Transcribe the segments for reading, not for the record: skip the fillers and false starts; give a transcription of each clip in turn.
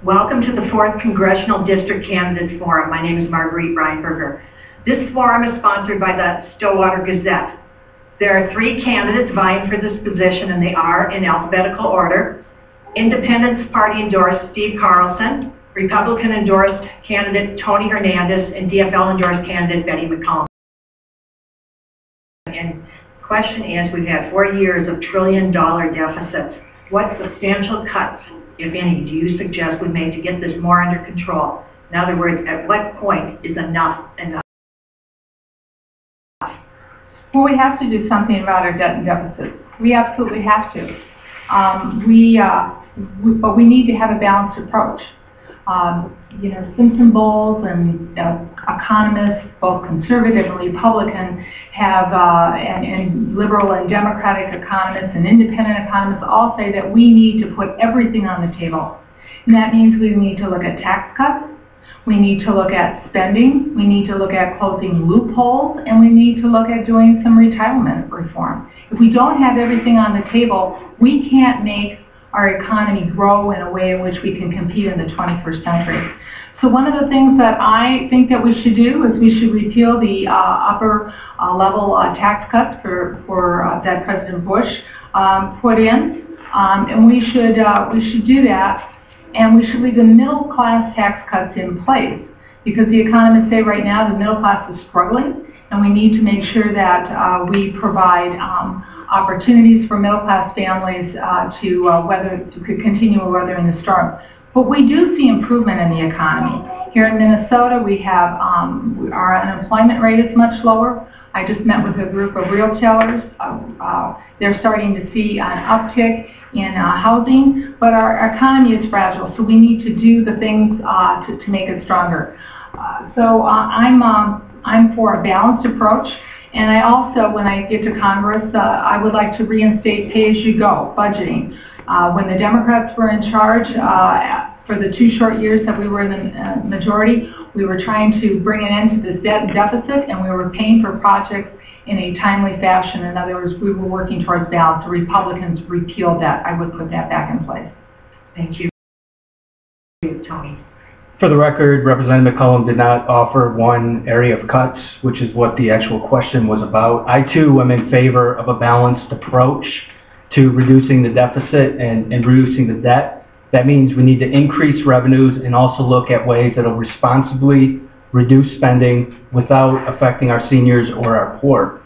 Welcome to the 4th Congressional District Candidates Forum. My name is Marguerite Reinberger. This forum is sponsored by the Stillwater Gazette. There are 3 candidates vying for this position, and they are in alphabetical order. Independence Party endorsed Steve Carlson, Republican endorsed candidate Tony Hernandez, and DFL endorsed candidate Betty McCollum. And the question is, we've had 4 years of trillion-dollar deficits. What substantial cuts, if any, do you suggest we make to get this more under control? In other words, at what point is enough enough? Well, we have to do something about our debt and deficits. We absolutely have to. But we need to have a balanced approach. Simpson Bowles and economists, both conservative and Republican, have and liberal and democratic economists and independent economists all say that we need to put everything on the table. And that means we need to look at tax cuts, we need to look at spending, we need to look at closing loopholes, and we need to look at doing some retirement reform. If we don't have everything on the table, we can't make our economy grow in a way in which we can compete in the 21st century. So one of the things that I think that we should do is we should repeal the upper level tax cuts that President Bush put in, and we should do that, and we should leave the middle class tax cuts in place, because the economists say right now the middle class is struggling, and we need to make sure that we provide opportunities for middle-class families to continue weathering the storm. But we do see improvement in the economy. Here in Minnesota, we have our unemployment rate is much lower. I just met with a group of retailers. They're starting to see an uptick in housing, but our economy is fragile, so we need to do the things to make it stronger. So I'm for a balanced approach. And I also, when I get to Congress, I would like to reinstate pay-as-you-go budgeting. When the Democrats were in charge, for the 2 short years that we were in the majority, we were trying to bring an end to this debt and deficit, and we were paying for projects in a timely fashion. In other words, we were working towards balance. The Republicans repealed that. I would put that back in place. Thank you, Tony. For the record, Representative McCollum did not offer one area of cuts, which is what the actual question was about. I, too, am in favor of a balanced approach to reducing the deficit and reducing the debt. That means we need to increase revenues and also look at ways that will responsibly reduce spending without affecting our seniors or our poor.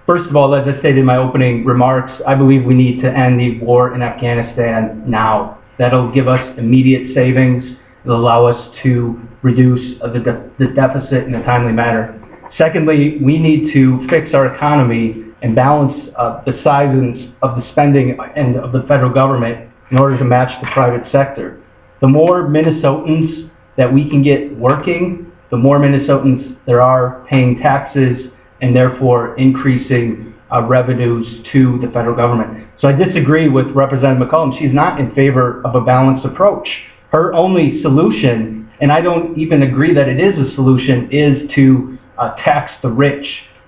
First of all, as I stated in my opening remarks, I believe we need to end the war in Afghanistan now. That'll give us immediate savings. It'll allow us to reduce the deficit in a timely manner. Secondly, we need to fix our economy and balance the sizes of the spending and of the federal government in order to match the private sector. The more Minnesotans that we can get working, the more Minnesotans there are paying taxes and therefore increasing revenues to the federal government. So I disagree with Representative McCollum. She's not in favor of a balanced approach. Her only solution, and I don't even agree that it is a solution, is to tax the rich.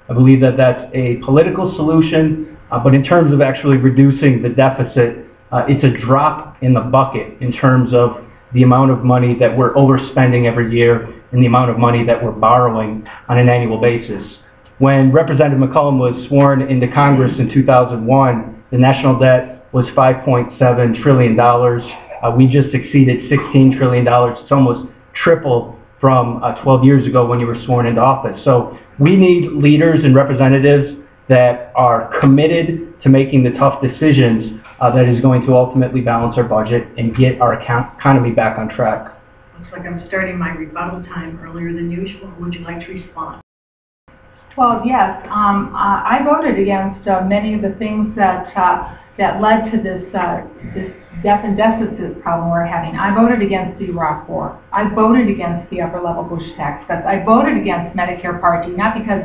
I believe that that's a political solution, but in terms of actually reducing the deficit, it's a drop in the bucket in terms of the amount of money that we're overspending every year and the amount of money that we're borrowing on an annual basis. When Representative McCollum was sworn into Congress in 2001, the national debt was $5.7 trillion. We just exceeded $16 trillion. It's almost triple from 12 years ago when you were sworn into office. So we need leaders and representatives that are committed to making the tough decisions that is going to ultimately balance our budget and get our economy back on track. Looks like I'm starting my rebuttal time earlier than usual. Would you like to respond? Well, yes. I voted against many of the things that led to this debt and deficit problem we're having. I voted against the Iraq War. I voted against the upper-level Bush tax cuts. I voted against Medicare Part D, not because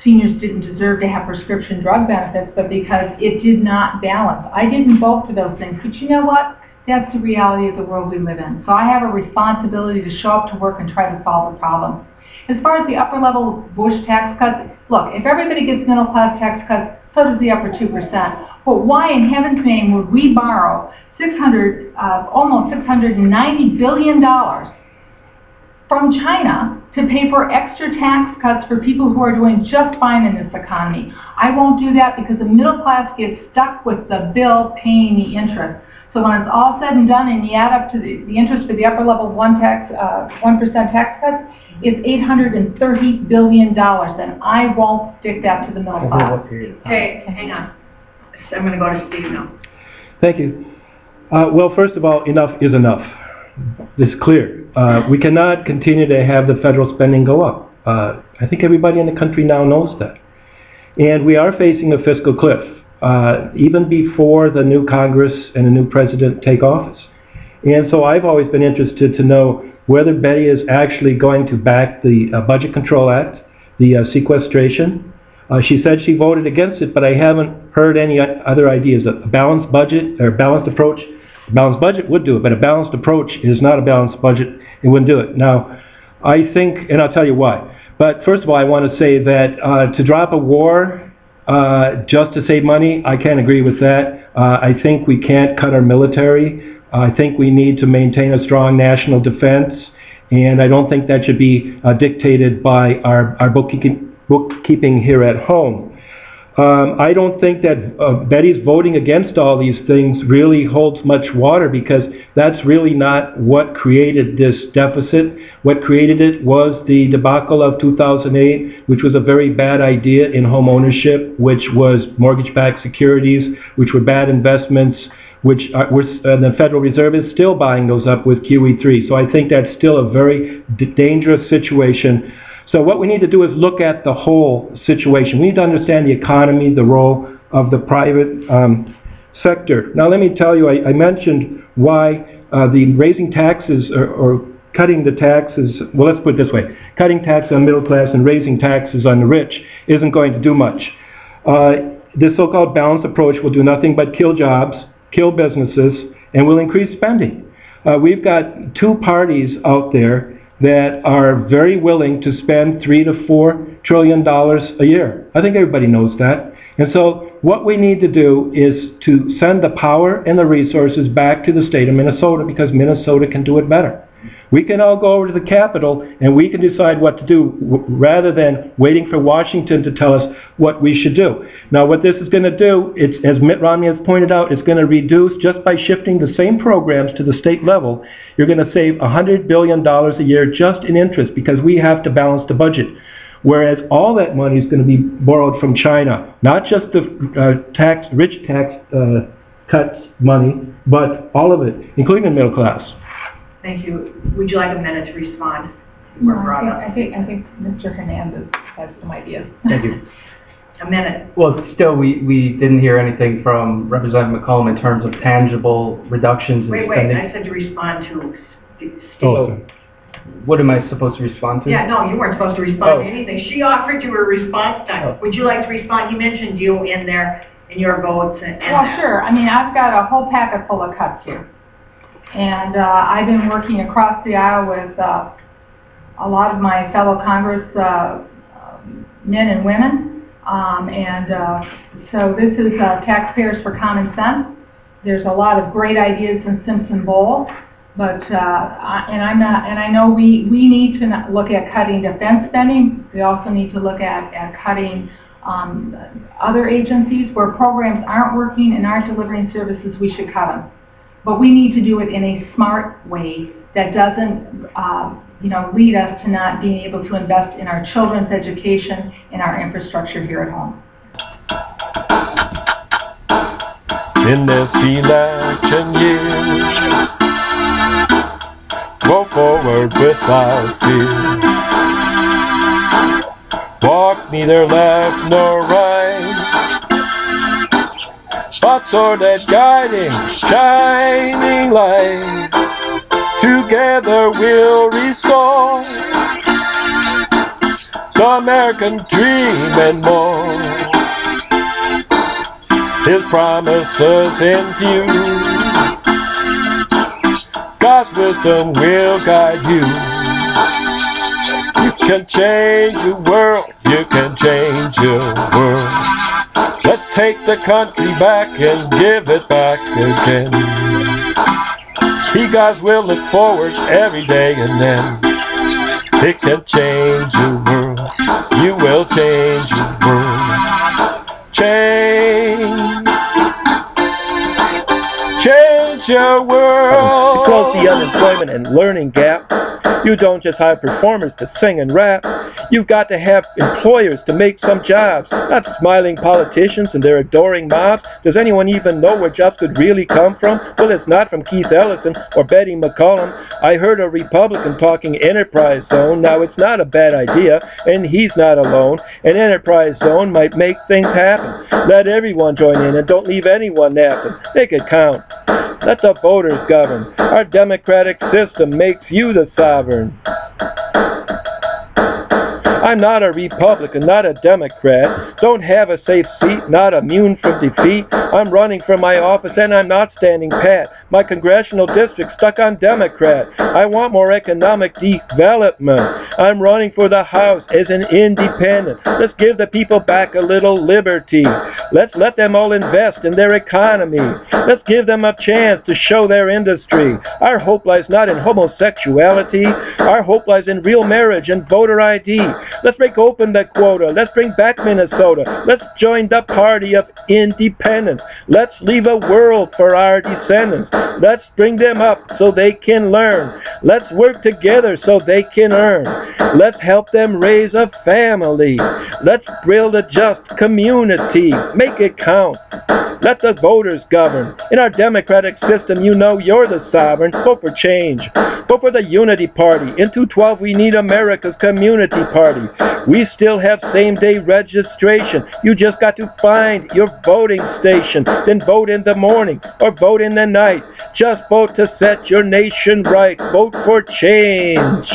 seniors didn't deserve to have prescription drug benefits, but because it did not balance. I didn't vote for those things, but you know what? That's the reality of the world we live in. So I have a responsibility to show up to work and try to solve the problem. As far as the upper-level Bush tax cuts, look, if everybody gets middle-class tax cuts, so does the upper 2%. But why in heaven's name would we borrow almost $690 billion from China to pay for extra tax cuts for people who are doing just fine in this economy. I won't do that because the middle class gets stuck with the bill paying the interest. So when it's all said and done and you add up to the interest for the upper level 1% tax cuts, it's $830 billion, and I won't stick that to the middle class. Hey, hang on. I'm going to go to Steve now. Thank you. Well, first of all, enough is enough. It's clear. We cannot continue to have the federal spending go up. I think everybody in the country now knows that. And we are facing a fiscal cliff, even before the new Congress and the new president take office. And so I've always been interested to know whether Betty is actually going to back the Budget Control Act, the sequestration. She said she voted against it, but I haven't heard any other ideas. A balanced budget or balanced approach. A balanced budget would do it, but a balanced approach is not a balanced budget. It wouldn't do it. Now, I think, and I'll tell you why. But first of all, I want to say that to drop a war just to save money, I can't agree with that. I think we can't cut our military. I think we need to maintain a strong national defense, and I don't think that should be dictated by our bookkeeping here at home. I don't think that Betty's voting against all these things really holds much water, because that's really not what created this deficit. What created it was the debacle of 2008, which was a very bad idea in home ownership, which was mortgage-backed securities, which were bad investments, which the Federal Reserve is still buying those up with QE3. So I think that's still a very dangerous situation. So what we need to do is look at the whole situation. We need to understand the economy, the role of the private sector. Now let me tell you, I mentioned why the raising taxes or cutting the taxes, well, let's put it this way, cutting taxes on the middle class and raising taxes on the rich isn't going to do much. This so-called balanced approach will do nothing but kill jobs, kill businesses, and will increase spending. We've got two parties out there that are very willing to spend $3 to $4 trillion a year. I think everybody knows that. And so what we need to do is to send the power and the resources back to the state of Minnesota, because Minnesota can do it better. We can all go over to the Capitol and we can decide what to do, rather than waiting for Washington to tell us what we should do. Now what this is going to do, it's, as Mitt Romney has pointed out, it's going to reduce, just by shifting the same programs to the state level, you're going to save $100 billion a year just in interest, because we have to balance the budget. Whereas all that money is going to be borrowed from China, not just the rich tax cuts money, but all of it, including the middle class. Thank you. Would you like a minute to respond? No, I think Mr. Hernandez has some ideas. Thank you. A minute. Well, still, we didn't hear anything from Representative McCollum in terms of tangible reductions in spending. I said to respond to Steve. Oh, what am I supposed to respond to? Yeah, no, you weren't supposed to respond to anything. She offered you a response time. Oh. Would you like to respond? You mentioned you in there, in your votes. Well, sure. I mean, I've got a whole packet full of cuts here. And I've been working across the aisle with a lot of my fellow Congress men and women. So this is Taxpayers for Common Sense. There's a lot of great ideas in Simpson Bowl, but I know we need to look at cutting defense spending. We also need to look at cutting other agencies where programs aren't working and aren't delivering services. We should cut them. But we need to do it in a smart way that doesn't, lead us to not being able to invest in our children's education and our infrastructure here at home. In this election year, go forward without fear. Walk neither left nor right, but so that guiding, shining light, together we'll restore the American dream and more. His promises infused, God's wisdom will guide you. You can change the world, you can change your world. Let's take the country back and give it back again. He guys will look forward every day, and then it can change your world. You will change your world. Change your world. To close the unemployment and learning gap, you don't just hire performers to sing and rap. You've got to have employers to make some jobs, not smiling politicians and their adoring mobs. Does anyone even know where jobs could really come from? Well, it's not from Keith Ellison or Betty McCollum. I heard a Republican talking enterprise zone. Now, it's not a bad idea, and he's not alone. An enterprise zone might make things happen. Let everyone join in and don't leave anyone napping. Make it count. Let the voters govern. Our democratic system makes you the sovereign. I'm not a Republican, not a Democrat. Don't have a safe seat, not immune from defeat. I'm running for my office and I'm not standing pat. My congressional district stuck on Democrat. I want more economic development. I'm running for the House as an independent. Let's give the people back a little liberty. Let's let them all invest in their economy. Let's give them a chance to show their industry. Our hope lies not in homosexuality. Our hope lies in real marriage and voter ID. Let's break open the quota. Let's bring back Minnesota. Let's join the party of independence. Let's leave a world for our descendants. Let's bring them up so they can learn. Let's work together so they can earn. Let's help them raise a family. Let's build a just community. Make it count. Let the voters govern. In our democratic system, you know you're the sovereign. Vote for change. Vote for the Unity Party. In 212, we need America's community party. We still have same-day registration. You just got to find your voting station. Then vote in the morning or vote in the night. Just vote to set your nation right. Vote for change.